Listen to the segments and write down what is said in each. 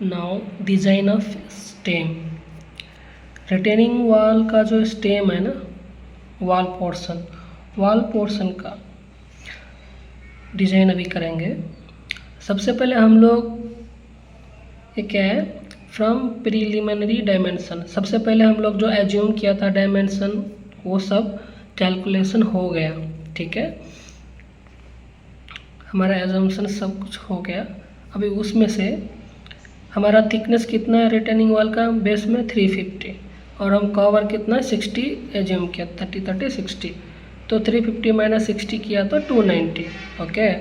Now design of stem. Retaining wall का जो stem है ना, वॉल पोर्शन का डिज़ाइन अभी करेंगे। सबसे पहले हम लोग ये क्या है, फ्रॉम प्रीलिमिनरी डायमेंशन, सबसे पहले हम लोग जो एज्यूम किया था डायमेंशन वो सब कैलकुलेशन हो गया, ठीक है, हमारा एजम्पशन सब कुछ हो गया। अभी उसमें से हमारा थिकनेस कितना है रिटेनिंग वॉल का, बेस में 350 और हम कवर कितना 60 एज्यूम किया, 30-30-60, तो 350 माइनस 60 किया तो 290। Okay,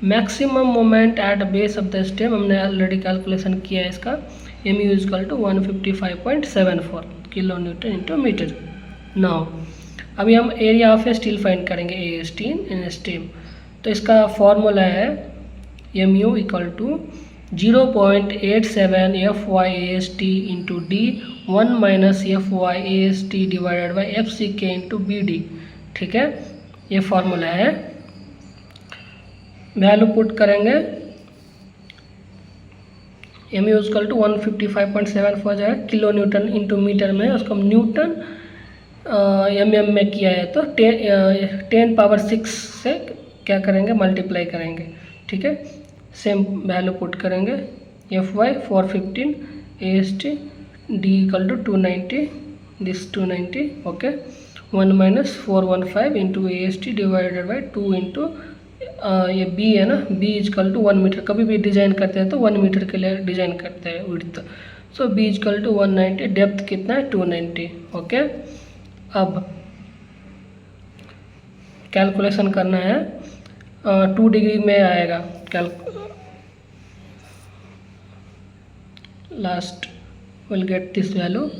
maximum moment at base of the stem हमने ऑलरेडी कैलकुलेशन किया है इसका, M U is equal to 155.74 kilo newton into metre. Now अभी हम एरिया ऑफ स्टील फाइंड करेंगे, ए स्टील इन स्टीम, तो इसका फॉर्मूला है M U equal to 0.87 FYAST into D 1 minus FYAST divided by FCK into BD, ठीक है, ये formula है। वैल्यू पुट करेंगे, एम यू इक्वल टू 155.74 जाएगा, किलो न्यूटन इंटू मीटर में, उसको हम न्यूटन एम में किया है तो 10 पावर 6 से क्या करेंगे, मल्टीप्लाई करेंगे, ठीक है। सेम वैल्यू पुट करेंगे, FY 415 AST D equal to 290, this 290, okay, 1 minus 415 into AST divided by 2 into ये B है ना, B इजकल टू 1 मीटर, कभी भी डिज़ाइन करते हैं तो 1 मीटर के लिए डिज़ाइन करते हैं width, so B is equal to 190, depth कितना है 290, ओके। अब कैलकुलेशन करना है, 2 डिग्री में आएगा, last will get this value,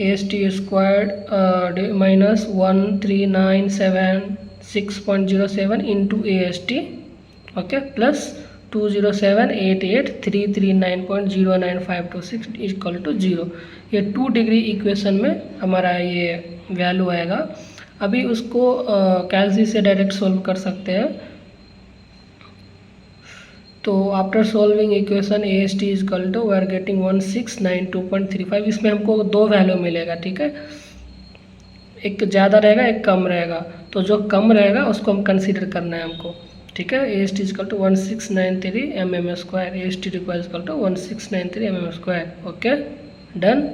AST squared minus 1397.6.07 into AST, okay, plus 207883339.09526 equal to 0। ये 2 डिग्री इक्वेशन में हमारा ये वैल्यू आएगा। अभी उसको कैलसी से डायरेक्ट सोल्व कर सकते हैं, तो after solving equation AST is equal to we are getting 1692.35, इसमें हमको 2 वैल्यू मिलेगा, ठीक है, एक ज़्यादा रहेगा एक कम रहेगा, तो जो कम रहेगा उसको हम कंसीडर करना है हमको, ठीक है। AST is equal to 1693 mm square, AST require is equal to 1693 mm square, okay, done.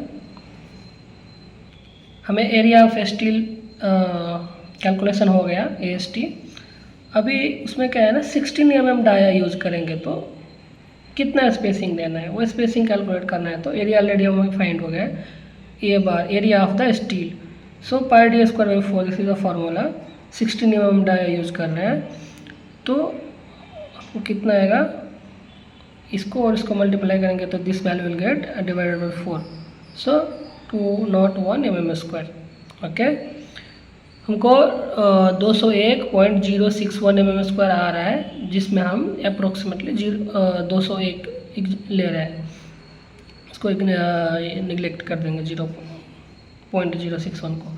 हमें एरिया ऑफ स्टील कैलकुलेशन हो गया AST। अभी उसमें क्या है ना, 16 mm डाया यूज़ करेंगे तो कितना स्पेसिंग देना है वो स्पेसिंग कैलकुलेट करना है, तो एरिया ऑलरेडी हमें फाइंड हो गया, a bar area of the steel, so pi D square by 4, this is the formula. 16 mm dia use करना है तो वो कितना आएगा, इसको और इसको मल्टीप्लाई करेंगे तो this value will get divided by 4, so 201 mm square, okay. हमको 201.061 mm स्क्वायर आ रहा है, जिसमें हम अप्रोक्सीमेटली 201 ले रहे हैं, इसको एक निगलेक्ट कर देंगे 0.061 को,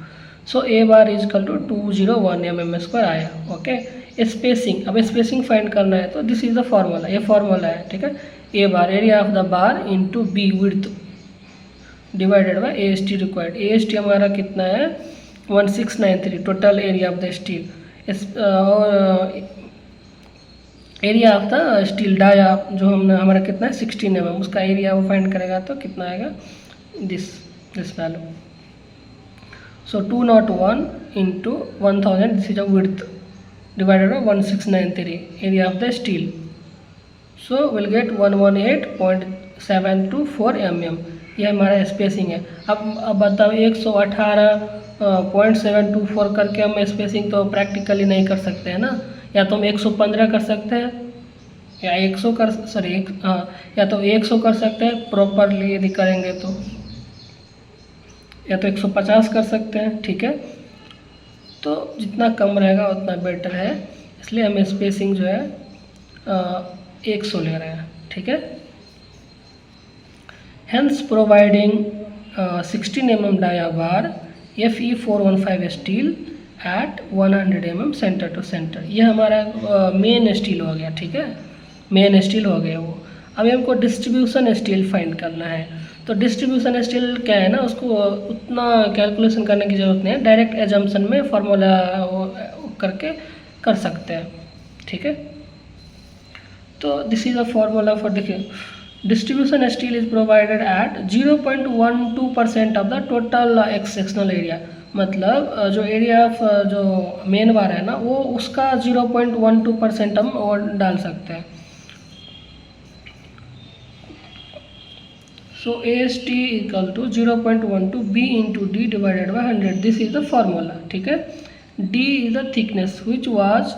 so a bar equal to 201 mm square आया, ओके। स्पेसिंग, अब स्पेसिंग फाइंड करना है तो दिस इज द फॉर्मूला, ये फॉर्मूला है, ठीक है, a bar area of the bar into B width divided by AST required. AST हमारा कितना है 1693, total area of the steel, और area of the steel dia जो हमने हमारा कितना है 16 mm, उसका एरिया वो फाइंड करेगा तो कितना आएगा, this value, so 201 into 1000, this is a width divided by 1693 area of the steel, so will get 118.724 mm, ये हमारा स्पेसिंग है। अब बताओ 118.724 करके हम स्पेसिंग तो प्रैक्टिकली नहीं कर सकते हैं ना, या तो हम 115 कर सकते हैं या 100 कर या तो 100 कर सकते हैं प्रॉपरली यदि करेंगे तो, या तो 150 कर सकते हैं, ठीक है, तो जितना कम रहेगा उतना बेटर है, इसलिए हम स्पेसिंग जो है 100 ले रहे हैं, ठीक है। Hence providing 16 mm dia bar Fe415 steel at 100 mm centre to centre, ये हमारा मेन स्टील हो गया, ठीक है, मेन स्टील हो गया वो। अभी हमको डिस्ट्रीब्यूशन स्टील फाइंड करना है। तो डिस्ट्रीब्यूशन स्टील क्या है ना, उसको उतना कैलकुलेशन करने की ज़रूरत नहीं है, डायरेक्ट एजम्पशन में फार्मूला करके कर सकते हैं, ठीक है। तो this is a formula for, देखिए distribution steel is provided at 0.12% of the total cross sectional area. मतलब जो एरिया ऑफ जो मेन बार है ना, वो उसका 0.12% हम और डाल सकते हैं। So AST equal to 0.12 B into D divided by 100, this is the formula, ठीक है। D is the thickness which was,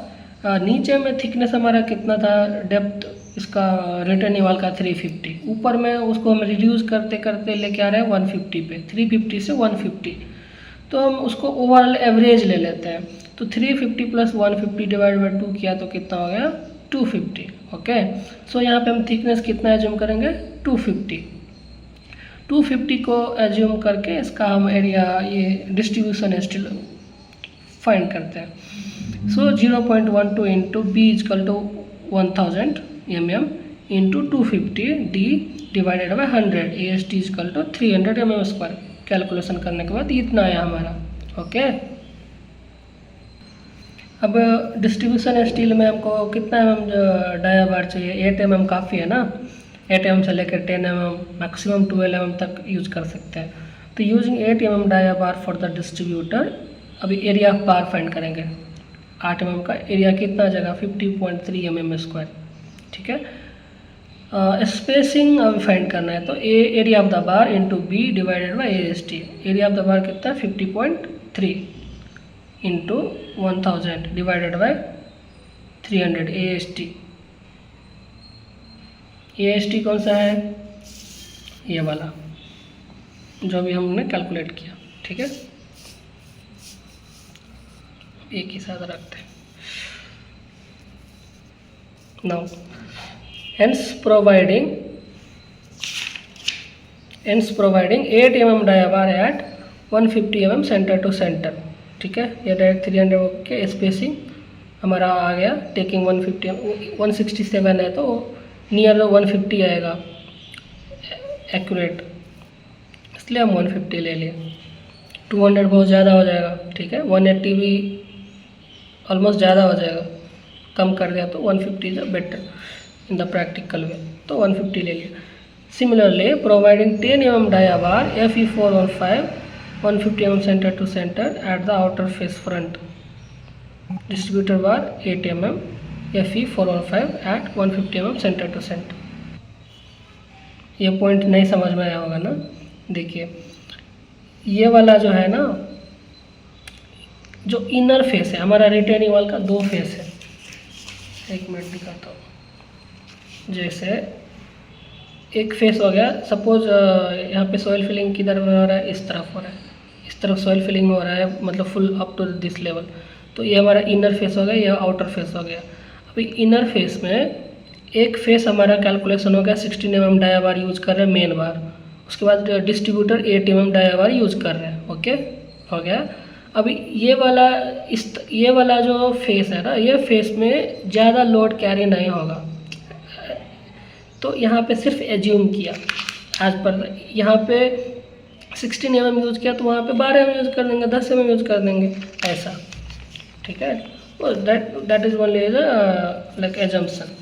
नीचे में थिकनेस हमारा कितना था, डेप्थ इसका रिटर्निंग वाल का 350, ऊपर में उसको हम रिड्यूस करते करते लेके आ रहे हैं 150 पे, 350 से 150। तो हम उसको ओवरऑल एवरेज ले लेते हैं। तो 350 प्लस 150 डिवाइड बाई 2 किया तो कितना हो गया 250, ओके। सो यहाँ पे हम थिकनेस कितना एज्यूम करेंगे 250 को एज्यूम करके इसका हम एरिया ये डिस्ट्रीब्यूशन स्टील फाइंड करते हैं। So 0.12 into B is equal to 1000 mm into 250 D divided by 100, AST is equal to 300 mm square. Calculation करने के बाद इतना आया हमारा, ओके। अब डिस्ट्रीब्यूशन स्टील में हमको कितना mm डाया बार चाहिए, 8 mm काफ़ी है ना, 8 mm से लेकर 10 mm मैक्सिमम 12 mm तक यूज कर सकते हैं। तो using 8 mm dia bar for the distributor, अभी एरिया ऑफ बार फाइंड करेंगे। 8 mm का एरिया कितना आ जाएगा 50.3 mm स्क्वायर, ठीक है। स्पेसिंग अभी फाइंड करना है, तो area of the bar into B divided by AST। Area of the bar कितना है 50.3 into 1000 divided by 300 AST। AST कौन सा है, ये वाला जो भी हमने कैलकुलेट किया, ठीक है। एक ही साथ रखते हैं। Now hence providing 8 mm dia bar at 150 mm centre to centre, ठीक है। ये डायरेक्ट 300 के स्पेसिंग हमारा आ गया, टेकिंग 167 है तो नियर 150 आएगा एक्यूरेट, इसलिए हम 150 ले लिए। 200 बहुत ज़्यादा हो जाएगा, ठीक है। 180 भी ऑलमोस्ट ज़्यादा हो जाएगा, कम कर दिया तो 150 is better in the practical way, तो 150 ले लिया। Similarly providing 10 mm dia bar FE415 150 mm centre to centre at the outer face front, distributor bar 8 mm FE415 at 150 mm centre to centre. ये पॉइंट नहीं समझ में आया होगा ना, देखिए ये वाला जो है ना, जो इनर फेस है हमारा रिटेनिंग वॉल का 2 फेस है, एक मिनट दिखाता हूँ। जैसे एक फेस हो गया, सपोज यहाँ पे सॉइल फिलिंग किधर हो रहा है, इस तरफ हो रहा है, इस तरफ सॉइल फिलिंग हो रहा है, मतलब full up to this level. तो ये हमारा इनर फेस हो गया, ये आउटर फेस हो गया। अभी इनर फेस में एक फेस हमारा कैलकुलेशन हो गया 16 mm डाया बार यूज कर रहे हैं मेन बार, उसके बाद डिस्ट्रीब्यूटर 8 mm डाया बार यूज कर रहे हैं, ओके हो गया। अभी ये वाला जो फेस है ना, ये फेस में ज़्यादा लोड कैरी नहीं होगा, तो यहाँ पे सिर्फ एज्यूम किया आज पर, यहाँ पे 16 mm यूज़ किया तो वहाँ पे 12 mm यूज़ कर देंगे, 10 mm यूज़ कर देंगे, ऐसा, ठीक है। That is only as like assumption.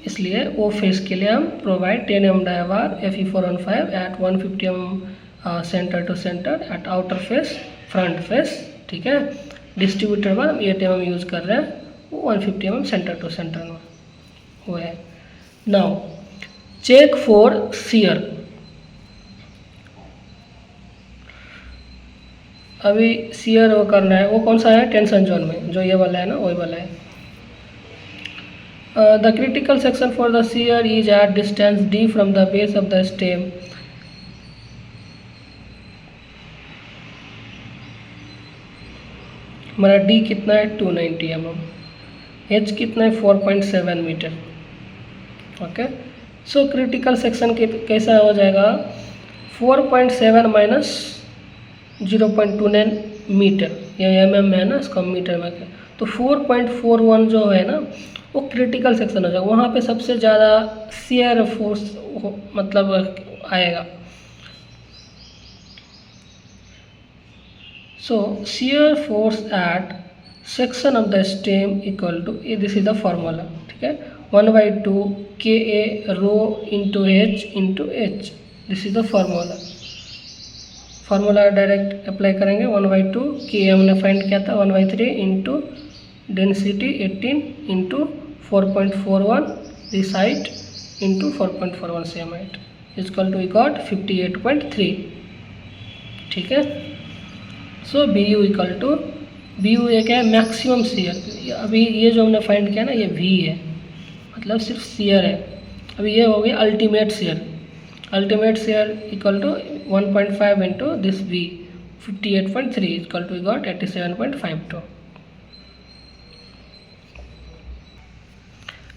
इसलिए वो फेस के लिए हम provide 10 mm dia bar FE415 at 150 mm centre to centre at outer face front face, ठीक है। डिस्ट्रीब्यूटर बार 8 mm यूज़ कर रहे हैं, 150 mm सेंटर टू सेंटर में वो है। Now check for shear. अभी शियर वो करना है, वो कौन सा है टेंशन जोन में, जो ये वाला है ना वही वाला है। The critical section for the shear is at distance D from the base of the stem. हमारा D कितना है 290 mm, H कितना है 4.7 metre, okay. So critical section कैसा हो जाएगा 4.7 माइनस 0.29 मीटर, ये mm है ना, इसको मीटर में क्या, तो 4.41 जो है ना वो क्रिटिकल सेक्शन हो जाएगा, वहाँ पे सबसे ज़्यादा शियर फोर्स मतलब आएगा। So shear force at section of the stem equal to, ये दिस इज द फॉर्मूला, ठीक है, 1/2 KA rho into H, this is the formula direct apply करेंगे। 1/2 KA हमने फाइंड किया था 1/3 into density 18 into 4.41 this height into 4.41 same height equal to we got 58.3, ठीक है। So BU equal to, BU ये क्या है, मैक्सिमम शियर। अभी ये जो हमने फाइंड किया ना, ये V है, मतलब सिर्फ शियर है। अभी ये हो गया ultimate shear equal to 1.5 into this V 58.3 equal to we got 87.52।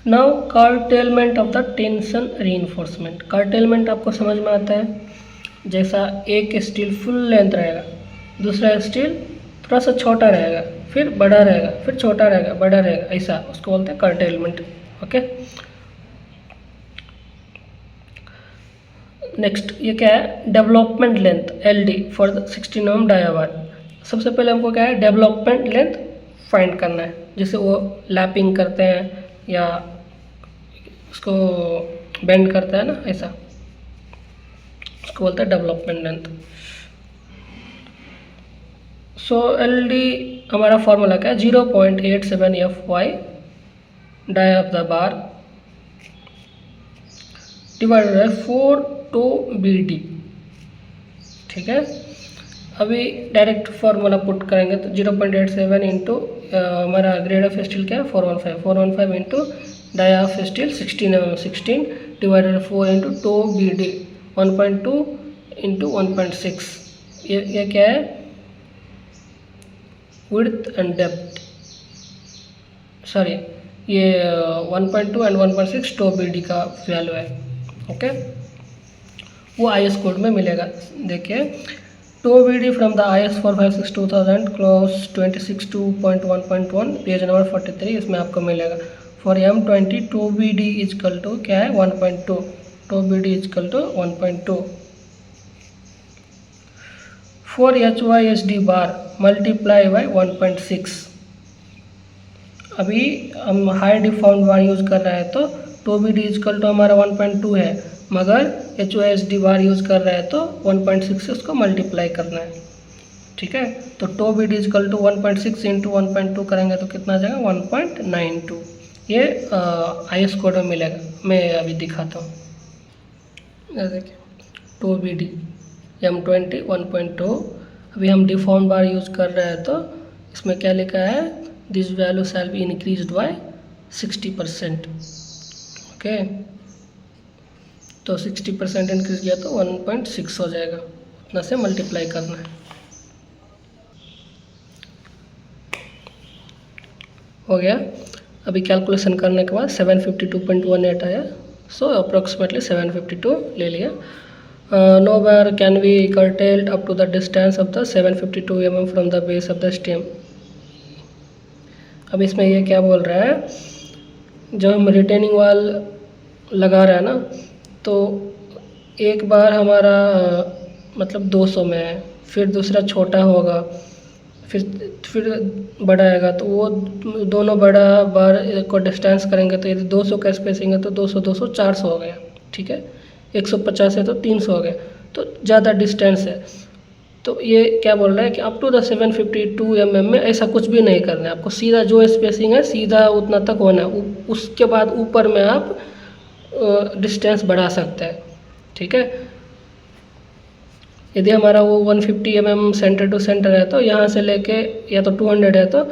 Now curtailment of the tension reinforcement. Curtailment आपको समझ में आता है, जैसा एक स्टील फुल लेंथ रहेगा, दूसरा स्टील थोड़ा सा छोटा रहेगा, फिर बड़ा रहेगा, फिर छोटा रहेगा, बड़ा रहेगा, ऐसा उसको बोलते हैं कर्टेलमेंट। ओके, नेक्स्ट ये क्या है, development length LD for the 16 mm डायाबार। सबसे पहले हमको क्या है, डेवलपमेंट लेंथ फाइंड करना है, जैसे वो लैपिंग करते हैं या उसको बेंड करता है ना, ऐसा उसको बोलते हैं डेवलपमेंट लेंथ। सो LD हमारा फॉर्मूला क्या है, 0.87 FY dia of the bar divided by 4 tau BD, ठीक है। अभी डायरेक्ट फार्मूला पुट करेंगे तो 0.87 इंटू हमारा ग्रेड ऑफ स्टील क्या है 415 into dia of steel 16 divided 4 into tau BD 1.2 into 1.6। ये क्या है, विड्थ एंड डेप्थ, सॉरी ये 1.2 एंड 1.6 टो BD का वैल्यू है। ओके, वो IS कोड में मिलेगा। देखिए, tau BD from the IS 456-2000 clause 26.2.1.1 page number 43, इसमें आपको मिलेगा। For M20 tau BD is equal to क्या है 1.2, tau BD is equal to 1.2। For HYSD bar multiply by 1.6। अभी हम हाई डिफॉर्म्ड बार यूज़ कर रहे हैं तो टो BD इजकल टू हमारा 1.2 है, मगर HYSD बार यूज़ कर रहे हैं तो 1.6 से उसको मल्टीप्लाई करना है, ठीक है। तो tau BD is equal to 1.6 into 1.2 करेंगे तो कितना आ जाएगा 1.92। ये IS कोड में मिलेगा, मैं अभी दिखाता हूँ। देखिए, टो BD M20 1.2, अभी हम डिफॉर्म बार यूज़ कर रहे हैं तो इसमें क्या लिखा है, this value shall be increased by 60%। Okay, तो 60% इंक्रीज किया तो 1.6 हो जाएगा, उतना से मल्टीप्लाई करना है। हो गया। अभी कैलकुलेशन करने के बाद 752.18 आया, सो अप्रोक्सीमेटली 752 ले लिया। No bar can be curtailed up to the distance of the 752 mm from the base of the stem. अब इसमें ये क्या बोल रहा है, जब हम रिटेनिंग वॉल लगा रहे हैं ना, तो एक बार हमारा मतलब 200 में है, फिर दूसरा छोटा होगा, फिर बड़ा आएगा, तो वो दोनों बड़ा बार को डिस्टेंस करेंगे तो यदि 200 का स्पेसिंग है तो 200 200 400 हो गया, ठीक है। 150 है तो 300 हो गया, तो ज़्यादा डिस्टेंस है। तो ये क्या बोल रहा है कि अप टू द 752 mm में ऐसा कुछ भी नहीं करना है आपको, सीधा जो स्पेसिंग है सीधा उतना तक होना है, उसके बाद ऊपर में आप डिस्टेंस बढ़ा सकते हैं, ठीक है। यदि हमारा वो 150 mm सेंटर टू सेंटर है तो यहाँ से लेके या तो 200 है तो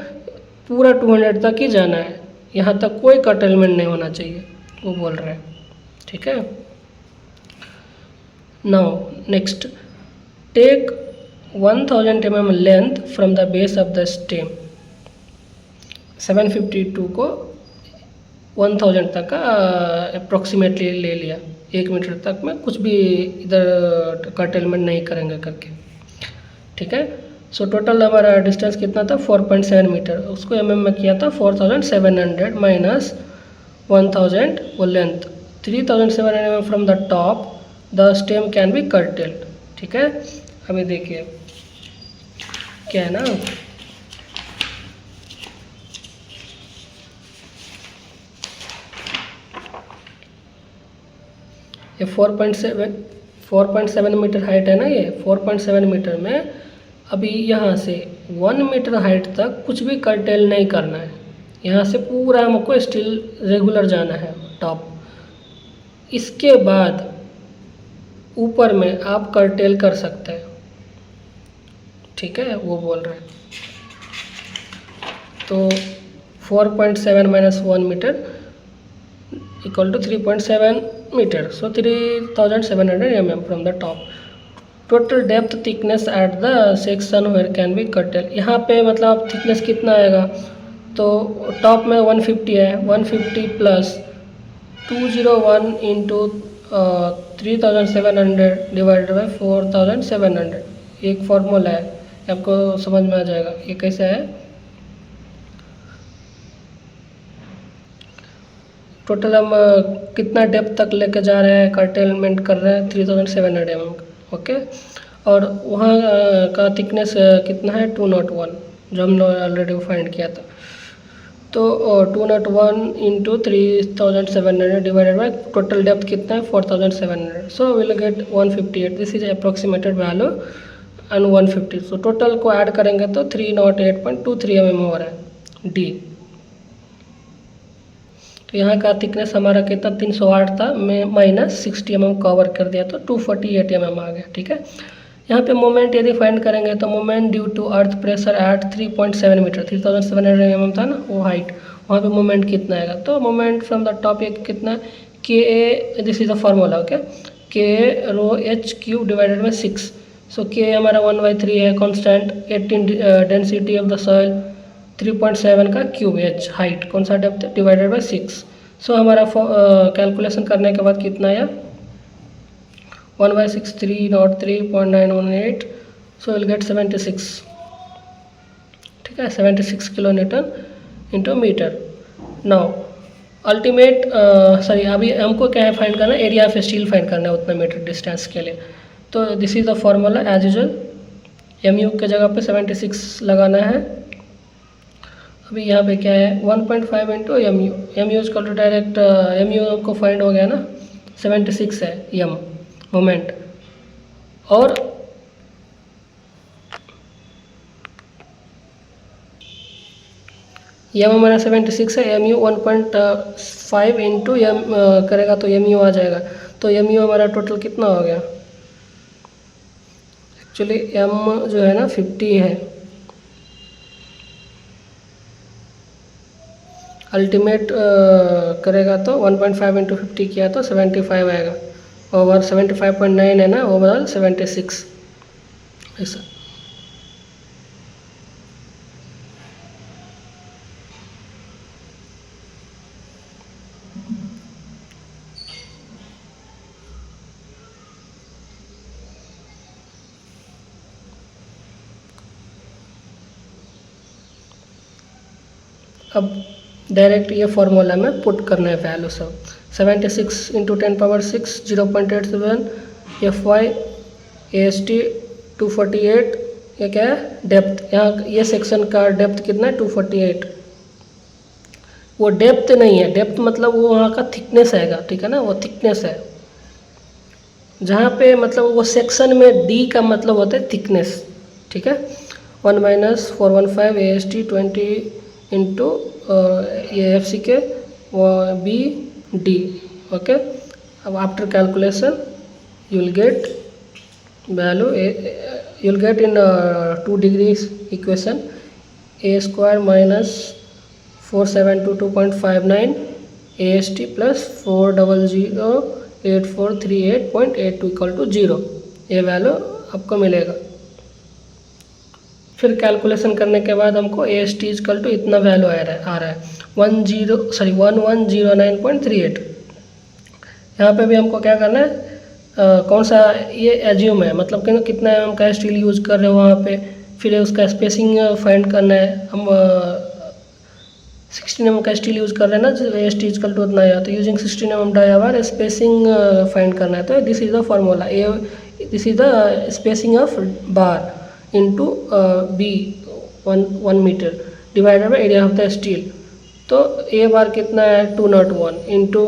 पूरा 200 तक ही जाना है, यहाँ तक कोई कर्टेलमेंट नहीं होना चाहिए, वो बोल रहे हैं, ठीक है। Now next, take 1000 mm length from the base of the stem. 752 को 1000 तक का अप्रोक्सीमेटली ले लिया, 1 मीटर तक में कुछ भी इधर कर्टेलमेंट नहीं करेंगे करके, ठीक है। सो टोटल हमारा डिस्टेंस कितना था 4.7 मीटर, उसको mm में किया था 4700 माइनस 1000 वो length, 3700 mm from the top the stem can be curtailed. ठीक है, अभी देखिए क्या है ना, ये 4.7 मीटर हाइट है ना, ये 4.7 मीटर में अभी यहाँ से 1 मीटर हाइट तक कुछ भी कर्टेल नहीं करना है। यहाँ से पूरा हमको स्टिल रेगुलर जाना है टॉप। इसके बाद ऊपर में आप कर्टेल कर सकते हैं। ठीक है, वो बोल रहे हैं तो 4.7 minus 1 metre equal to 3.7 metre, so 3700 mm from the top. Total depth thickness at the section where can be curtail, यहाँ पे मतलब थिकनेस कितना आएगा, तो टॉप में 150 है, 150 प्लस 201 इंटू 3700 डिवाइडेड बाई 4700, एक फॉर्मूला है, आपको समझ में आ जाएगा ये कैसे है। टोटल हम कितना डेप्थ तक लेके जा रहे हैं, कर्टेलमेंट कर रहे हैं 3700 mm, ओके। और वहाँ का थिकनेस कितना है 201, जो हमने ऑलरेडी फाइंड किया था। तो 201 into 3700 divided by total depth कितना है 4700, so will get 158। This is approximated value and 150, so total को ऐड करेंगे तो 308.23 mm हो रहा है डी। तो यहाँ का थिकनेस हमारा कितना 308 था, में माइनस 60 mm कवर कर दिया तो 248 mm आ गया। ठीक है, यहाँ पे मोमेंट यदि फाइंड करेंगे तो moment due to earth pressure at 3.7 metre, 3700 mm था ना वो हाइट, वहाँ पे मोमेंट कितना आएगा, तो मोमेंट फ्रॉम द टॉप एक कितना K A, this is the formula, okay, K rho H cube divided by 6, so K हमारा 1/3 है constant, 18 density of the soil, 3.7 का क्यूब एच हाइट, कौन सा डेप्थ डिवाइडेड बाई 6, सो हमारा कैलकुलेशन करने के बाद कितना आया 1/6 303.918, सो विल गेट 76। ठीक है, 76 kilo newton into metre. Now ultimate sorry अभी हमको क्या है फाइंड करना है, एरिया ऑफ स्टील फाइंड करना है उतना मीटर डिस्टेंस के लिए। तो this is the formula as usual, M U के जगह पे 76 लगाना है। अभी यहाँ पे क्या है 1.5 into M U, M U is equal to direct M U को फाइंड हो गया ना 76 है एम मोमेंट, और एम हमारा 76 है, एम यू 1.5 इंटू एम करेगा तो एम यू आ जाएगा, तो एम यू हमारा टोटल कितना हो गया, एक्चुअली एम जो है ना 50 है, अल्टीमेट करेगा तो 1.5 इंटू 50 किया तो 75 आएगा, ओवर 75.9 है ना, ओवरऑल 76 ऐसा। अब डायरेक्ट ये फार्मूला में पुट करना है वैल्यू सब, 76 into 10⁻6 0.87 F Y A S T 248, ये क्या है डेप्थ, यहाँ ये सेक्शन का डेप्थ कितना है 248, वो डेप्थ नहीं है, डेप्थ मतलब वो वहाँ का थिकनेस आएगा, ठीक है ना, वो थिकनेस है, जहाँ पे मतलब वो सेक्शन में डी का मतलब होता है थिकनेस। ठीक है, 1 - 415 ए एस टी 20 इंटू ये एफ सी के बी डी, ओके। अब after calculation you will get value, you will get in 2 degrees equation A square minus 4722.59 A S T plus 4008438.82 equal to 0, ये value आपको मिलेगा। फिर calculation करने के बाद हमको A S T equal to इतना वैल्यू आ रहा है 1109.38। यहाँ पे भी हमको क्या करना है, कौन सा ये एज्यूम है, मतलब कि कितना एम का स्टील यूज कर रहे हो वहाँ पे, फिर उसका स्पेसिंग फाइंड करना है। हम 16 mm का स्टील यूज़ कर रहे हैं ना, एस टी इजकल टू उतना आया, तो using 16 mm dia bar spacing find करना है। तो this is the formula a, this is the spacing of bar into B 1 metre divided by area of the steel. तो ए बार कितना है 201 into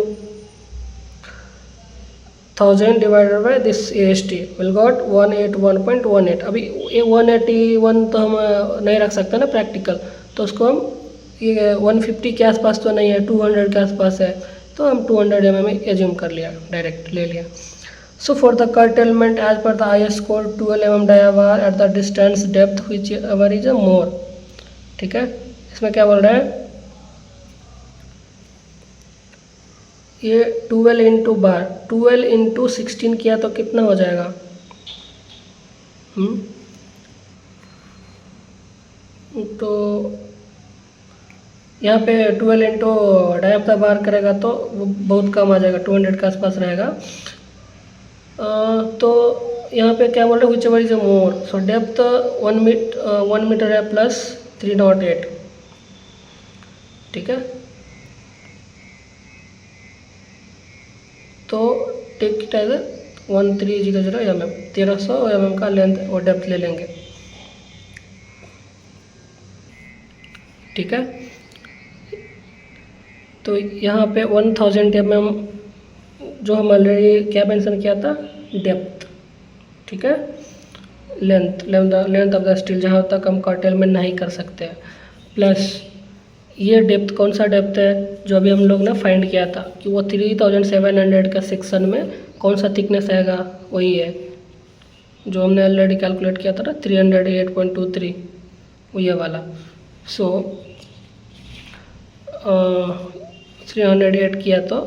1000 divided by this A S T will got 181.18। अभी 181 तो हम नहीं रख सकते ना प्रैक्टिकल, तो उसको हम ये 150 के आसपास तो नहीं है, 200 के आसपास है, तो हम 200 mm एज्यूम कर लिया, डायरेक्ट ले लिया। So for the curtailment as per the IS code 12 mm dia bar at the distance depth which ever is a more. ठीक है, इसमें क्या बोल रहा है, ये 12 इंटू बार 12 इंटू 16 किया तो कितना हो जाएगा, तो यहाँ पे 12 इंटू डायाप्टर बार करेगा तो वो बहुत कम आ जाएगा, 200 के आसपास रहेगा। तो यहाँ पे क्या बोल रहे हैं, which ever is more, so depth 1 metre है प्लस 308। ठीक है, तो take it as 1300 mm, 1300 mm का लेंथ और डेप्थ ले लेंगे। ठीक है, तो यहाँ पे 1000 mm जो हम ऑलरेडी क्या मेंशन किया था, डेप्थ। ठीक है, लेंथ ऑफ द स्टील जहाँ तक हम कर्टेलमेंट नहीं कर सकते हैं, प्लस ये डेप्थ कौन सा डेप्थ है जो अभी हम लोग ने फाइंड किया था कि वो 3700 का सेक्शन में कौन सा थिकनेस आएगा, वही है जो हमने ऑलरेडी कैलकुलेट किया था ना 308.23, वो ये वाला। सो 308 किया तो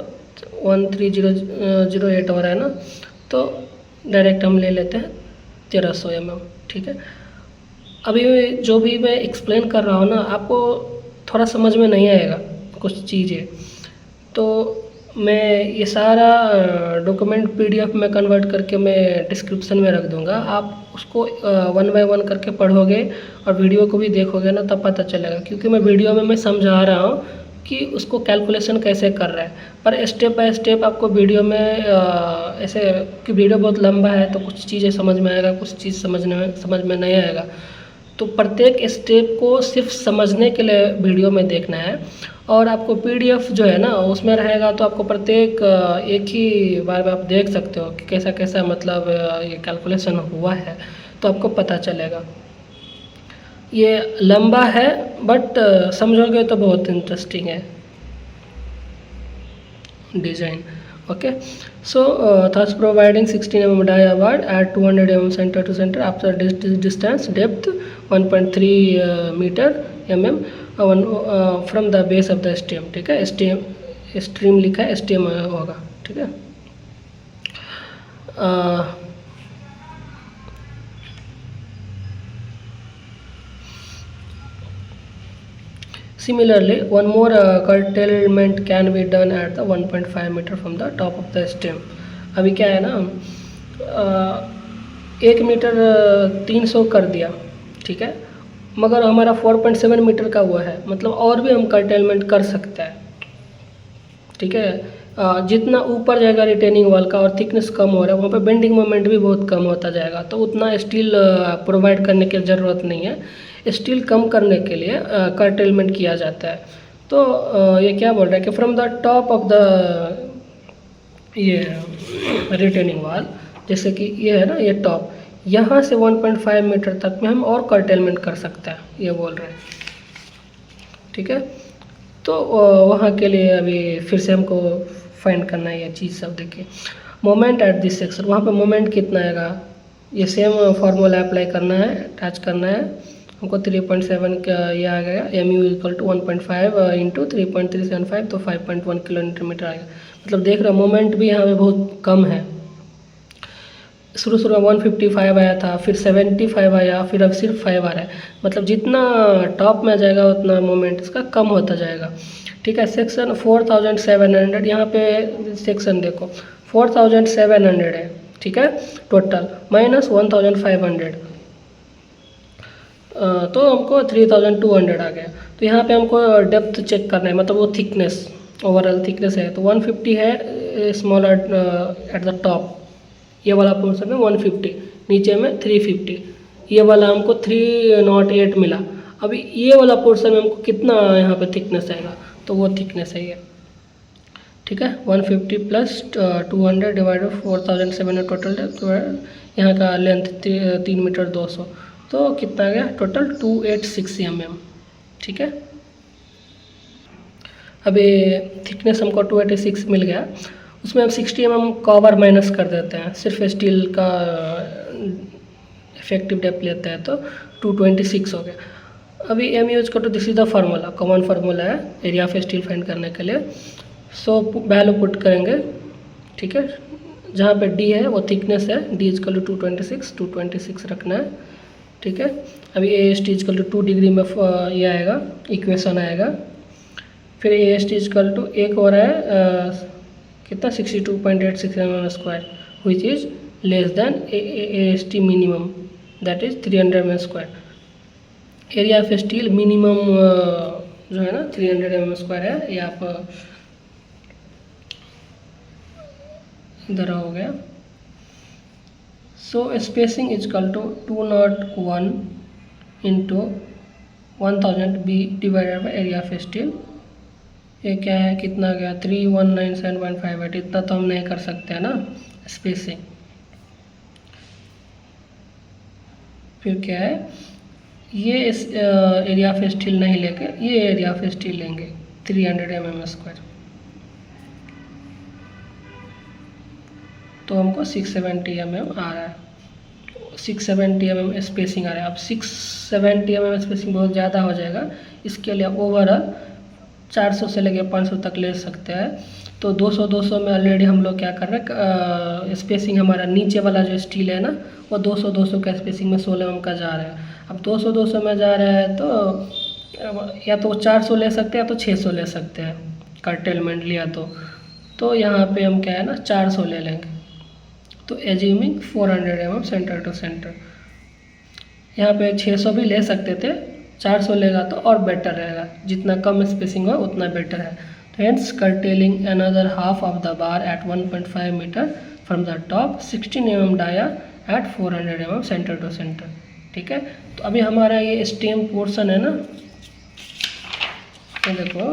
13008 हो रहा है ना, तो डायरेक्ट हम ले लेते हैं 1300 mm। ठीक है, अभी जो भी मैं एक्सप्लेन कर रहा हूँ ना, आपको थोड़ा समझ में नहीं आएगा कुछ चीज़ें, तो मैं ये सारा डॉक्यूमेंट PDF में कन्वर्ट करके मैं डिस्क्रिप्शन में रख दूँगा, आप उसको 1 बाय 1 करके पढ़ोगे और वीडियो को भी देखोगे ना, तब पता चलेगा, क्योंकि मैं वीडियो में मैं समझा रहा हूँ कि उसको कैलकुलेशन कैसे कर रहा है, पर स्टेप बाय स्टेप आपको वीडियो में ऐसे, कि वीडियो बहुत लंबा है तो कुछ चीज़ें समझ में आएगा, कुछ चीज़ समझ में नहीं आएगा। तो प्रत्येक स्टेप को सिर्फ समझने के लिए वीडियो में देखना है, और आपको PDF जो है ना उसमें रहेगा, तो आपको प्रत्येक एक ही बार में आप देख सकते हो कि कैसा कैसा मतलब ये कैलकुलेशन हुआ है, तो आपको पता चलेगा। ये लंबा है बट समझोगे तो बहुत इंटरेस्टिंग है design. Okay, so thus providing 16 mm dia wire at 200 mm center to center after distance depth 1.3 meter mm from the base of the stem। ठीक है, स्ट्रीम लिखा है, STM होगा। ठीक है, Similarly, one more curtailment can be done at the 1.5 meter from the top of the stem। अभी क्या है ना, 1 मीटर 300 कर दिया, ठीक है, मगर हमारा 4.7 मीटर का हुआ है, मतलब और भी हम कर्टेलमेंट कर सकते हैं। ठीक है, जितना ऊपर जाएगा रिटेनिंग वॉल का और थिकनेस कम हो रहा है, वहाँ पे बेंडिंग मोमेंट भी बहुत कम होता जाएगा, तो उतना स्टील प्रोवाइड करने की ज़रूरत नहीं है। स्टील कम करने के लिए कर्टेलमेंट किया जाता है। तो ये क्या बोल रहा है कि from the top of the ये रिटेनिंग वॉल, जैसे कि ये है ना, ये टॉप, यहाँ से 1.5 मीटर तक में हम और कर्टेलमेंट कर सकते हैं, ये बोल रहे हैं। ठीक है, तो वहाँ के लिए अभी फिर से हमको फाइंड करना है ये चीज़ सब। देखिए, मोमेंट एट दिस सेक्शन, वहाँ पे मोमेंट कितना आएगा, ये सेम फार्मूला अप्लाई करना है, अटैच करना है हमको। 3.7 का ये आ गया, MU इक्वल टू 1.5 इंटू 3.375, तो 5.1 किलोमीटर आएगा। मतलब देख रहे हो मोमेंट भी यहाँ पे बहुत कम है। शुरू में 155 आया था, फिर 75 आया, फिर अब सिर्फ 5 आ रहा है। मतलब जितना टॉप में जाएगा उतना मोमेंट इसका कम होता जाएगा। ठीक है, सेक्शन 4700, यहाँ पे सेक्शन देखो 4700 है। ठीक है, टोटल माइनस 1500, तो हमको 3200 आ गया। तो यहाँ पे हमको डेप्थ चेक करना है, मतलब वो थिकनेस, ओवरऑल थिकनेस है तो 150 है स्मॉलर एट द टॉप, ये वाला पोर्शन में 150, नीचे में 350, ये वाला हमको 308 मिला। अभी ये वाला पोर्शन में हमको कितना यहाँ पे थिकनेस आएगा, तो वो थिकनेस है ये, ठीक है। 150 प्लस 200 डिवाइडेड 4700 टोटल, तो यहाँ का लेंथ 3 मीटर 200, तो कितना आ गया टोटल 286 mm, ठीक है। अभी थिकनेस हमको 286 मिल गया, उसमें हम 60 mm कवर माइनस कर देते हैं, सिर्फ स्टील का इफेक्टिव डेप्थ लेते हैं तो 226 हो गया। अभी एम यूज करो, this is the formula, common formula है एरिया ऑफ स्टील फाइंड करने के लिए। सो वैल्यू पुट करेंगे, ठीक है, जहाँ पे डी है वो थिकनेस है, डी इज कल टू 226 रखना है, ठीक है। अभी ए S T is equal to 2 degree में ये आएगा, इक्वेशन आएगा। फिर ए S T is equal to एक और है कितना 62.86 mm², which is less than A S T minimum, that is 300 mm²। Area of steel minimum जो है ना 300 mm² है, ये आप इधर हो गया। So spacing is equal to 201 into 1000 B divided by area of steel, ये क्या है कितना गया 3197.58, इतना तो हम नहीं कर सकते हैं ना स्पेसिंग। फिर क्या है, ये इस एरिया ऑफ स्टील नहीं लेके ये एरिया ऑफ स्टील लेंगे 300 mm², तो हमको 670 mm आ रहा है, 670 mm स्पेसिंग आ रहा है। अब 670 mm स्पेसिंग बहुत ज़्यादा हो जाएगा, इसके लिए ओवरऑल 400 से लेके 500 तक ले सकते हैं। तो 200 में ऑलरेडी हम लोग क्या कर रहे हैं, स्पेसिंग हमारा नीचे वाला जो स्टील है ना वो 200 का स्पेसिंग में 16 mm का जा रहा है। अब 200 में जा रहा है तो या तो 400 ले सकते हैं या तो 600 ले सकते हैं, कर्टेलमेंट लिया तो यहाँ पे हम क्या है ना 400 ले लेंगे, तो assuming 400 mm centre to centre. यहाँ पे 600 भी ले सकते थे, 400 लेगा तो और बेटर रहेगा, जितना कम स्पेसिंग हो उतना बेटर है। तो hence curtailing another half of the bar at 1.5 metre from the top, 16 mm dia at 400 mm centre to centre, ठीक है। तो अभी हमारा ये स्टेम पोर्शन है ना, ये देखो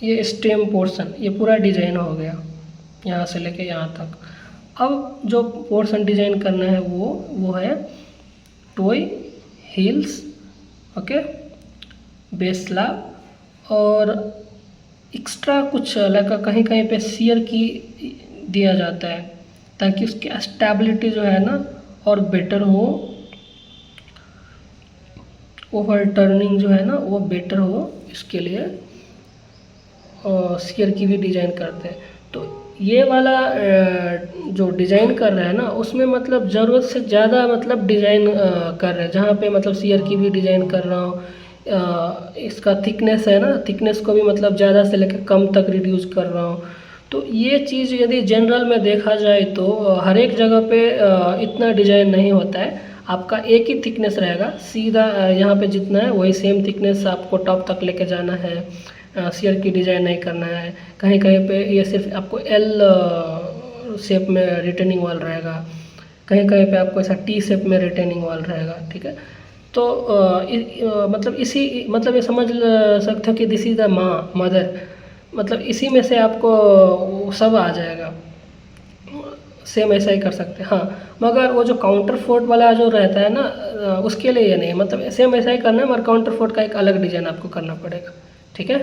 ये स्टेम पोर्शन, ये पूरा डिजाइन हो गया यहाँ से लेके यहाँ तक। अब जो पोर्शन डिजाइन करना है वो है toy heels, okay, base slab और एक्स्ट्रा कुछ लगा कहीं कहीं पे शियर की दिया जाता है ताकि उसकी स्टेबिलिटी जो है ना और बेटर हो, ओवर टर्निंग जो है ना वो बेटर हो, इसके लिए शियर की भी डिज़ाइन करते हैं। तो ये वाला जो डिज़ाइन कर रहे हैं ना उसमें मतलब ज़रूरत से ज़्यादा मतलब डिज़ाइन कर रहे हैं, जहाँ पे मतलब शियर की भी डिज़ाइन कर रहा हूँ, इसका थिकनेस है ना, थिकनेस को भी मतलब ज़्यादा से लेकर कम तक रिड्यूस कर रहा हूँ। तो ये चीज़ यदि जनरल में देखा जाए तो हर एक जगह पे इतना डिज़ाइन नहीं होता है, आपका एक ही थिकनेस रहेगा, सीधा यहाँ पे जितना है वही सेम थिकनेस आपको टॉप तक लेके जाना है, शियर की डिज़ाइन नहीं करना है। कहीं कहीं पे ये सिर्फ आपको एल शेप में रिटर्निंग वॉल रहेगा, कहीं कहीं पे आपको ऐसा टी शेप में रिटर्निंग वॉल रहेगा, ठीक है। तो मतलब इसी मतलब ये समझ सकते हो कि दिस इज़ द मदर, मतलब इसी में से आपको सब आ जाएगा, सेम ऐसा ही कर सकते हैं। हाँ, मगर वो जो काउंटर फोर्ट वाला जो रहता है ना उसके लिए ये नहीं, मतलब सेम ऐसा ही करना है मगर काउंटर फोर्ट का एक अलग डिज़ाइन आपको करना पड़ेगा, ठीक है।